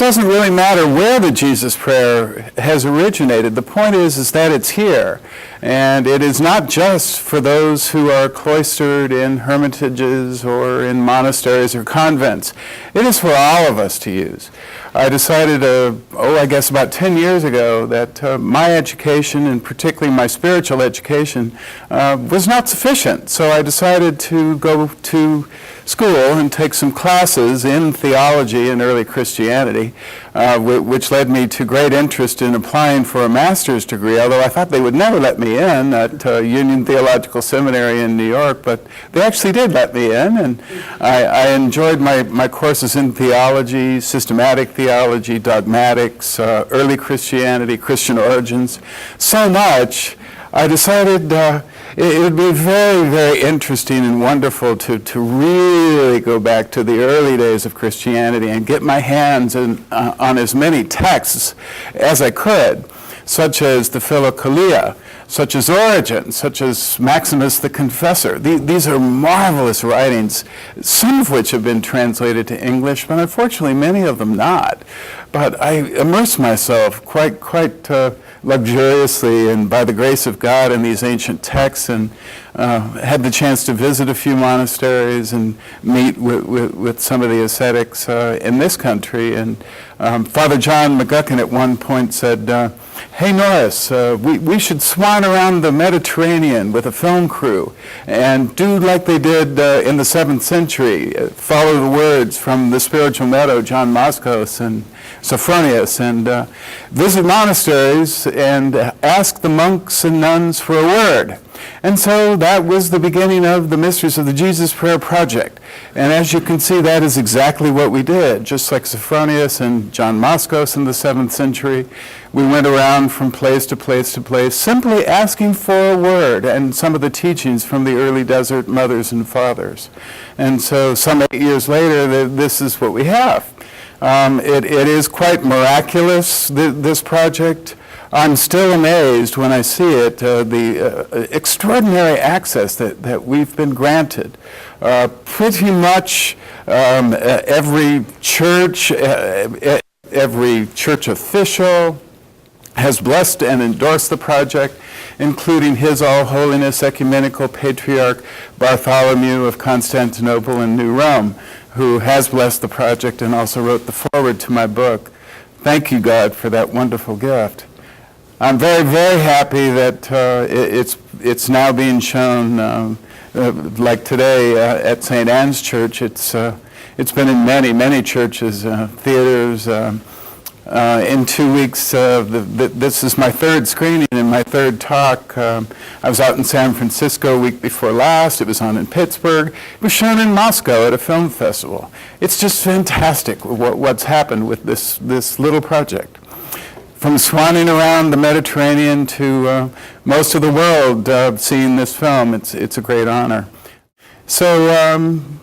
doesn't really matter where the Jesus prayer has originated. The point is that it's here. And it is not just for those who are cloistered in hermitages or in monasteries or convents. It is for all of us to use. I decided, I guess about 10 years ago, that my education, and particularly my spiritual education, was not sufficient. So I decided to go to school and take some classes in theology and early Christianity, which led me to great interest in applying for a master's degree, although I thought they would never let me in at Union Theological Seminary in New York, but they actually did let me in, and I enjoyed my courses in theology, systematic theology, dogmatics, early Christianity, Christian origins, so much I decided it would be very, very interesting and wonderful to really go back to the early days of Christianity and get my hands on as many texts as I could, such as the Philokalia, such as Origen, such as Maximus the Confessor. These are marvelous writings, some of which have been translated to English, but unfortunately many of them not. But I immersed myself quite luxuriously and by the grace of God in these ancient texts, and had the chance to visit a few monasteries and meet with some of the ascetics in this country. And Father John McGuckin at one point said, "Hey Norris, we should swan around the Mediterranean with a film crew and do like they did in the 7th century, follow the words from the spiritual meadow, John Moskos and Sophronius, and visit monasteries and ask the monks and nuns for a word." And so that was the beginning of the Mysteries of the Jesus Prayer Project. And as you can see, that is exactly what we did. Just like Sophronius and John Moskos in the 7th century, we went around from place to place to place, simply asking for a word and some of the teachings from the early desert mothers and fathers. And so some 8 years later, this is what we have. It is quite miraculous, this project. I'm still amazed when I see it, the extraordinary access that we've been granted. Pretty much every church official has blessed and endorsed the project, including His All Holiness Ecumenical Patriarch Bartholomew of Constantinople and New Rome, who has blessed the project and also wrote the foreword to my book. Thank you, God, for that wonderful gift. I'm very, very happy that it's now being shown, like today at St. Anne's Church. It's been in many, many churches, theaters. In 2 weeks, this is my third screening and my third talk. I was out in San Francisco a week before last. It was on in Pittsburgh. It was shown in Moscow at a film festival. It's just fantastic what's happened with this little project. From swanning around the Mediterranean to most of the world seeing this film, it's a great honor. So,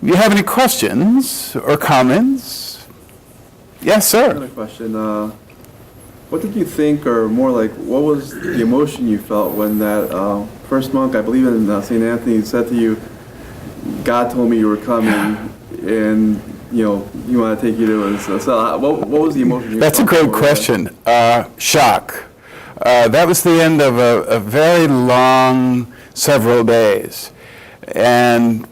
you have any questions or comments? Yes, sir. Another question. What did you think, or more like, what was the emotion you felt when that first monk, I believe in St. Anthony, said to you, "God told me you were coming," and you want to take you to his cell? What was the emotion you felt? That's a great question. Shock. That was the end of a very long several days. And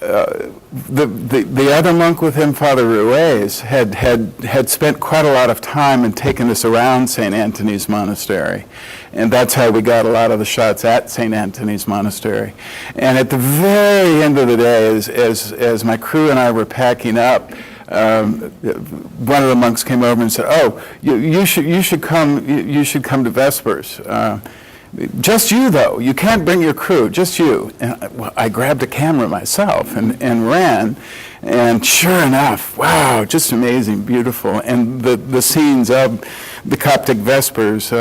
the other monk with him, Father Ruiz, had spent quite a lot of time and taken us around St. Anthony's Monastery. And that's how we got a lot of the shots at St. Anthony's Monastery. And at the very end of the day, as my crew and I were packing up, one of the monks came over and said, "Oh, you should come to Vespers. Just you, though. You can't bring your crew, just you." And I grabbed a camera myself and ran. And sure enough, wow, just amazing, beautiful. And the scenes of the Coptic Vespers,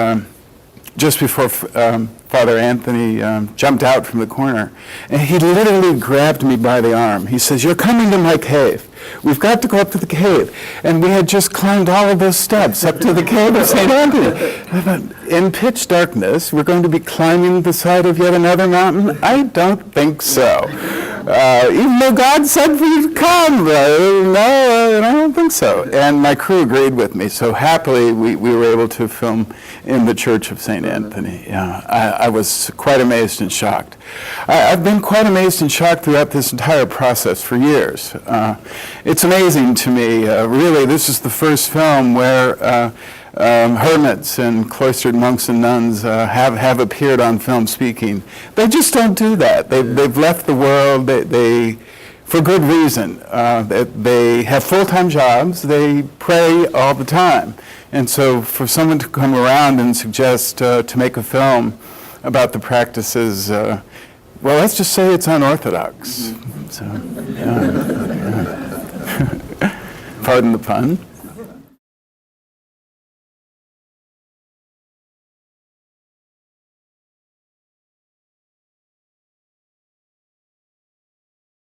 just before Father Anthony jumped out from the corner, and he literally grabbed me by the arm. He says, "You're coming to my cave. We've got to go up to the cave." And we had just climbed all of those steps up to the cave of St. Anthony. I thought, in pitch darkness, we're going to be climbing the side of yet another mountain? I don't think so. Even though God said for you to come, no, I don't think so. And my crew agreed with me, so happily we were able to film in the Church of St. Anthony. Yeah, I was quite amazed and shocked. I've been quite amazed and shocked throughout this entire process for years. It's amazing to me, really, this is the first film where hermits and cloistered monks and nuns have appeared on film speaking. They just don't do that. They've left the world. They for good reason. They have full-time jobs. They pray all the time. And so for someone to come around and suggest to make a film about the practices, well, let's just say it's unorthodox. So, yeah. Pardon the pun.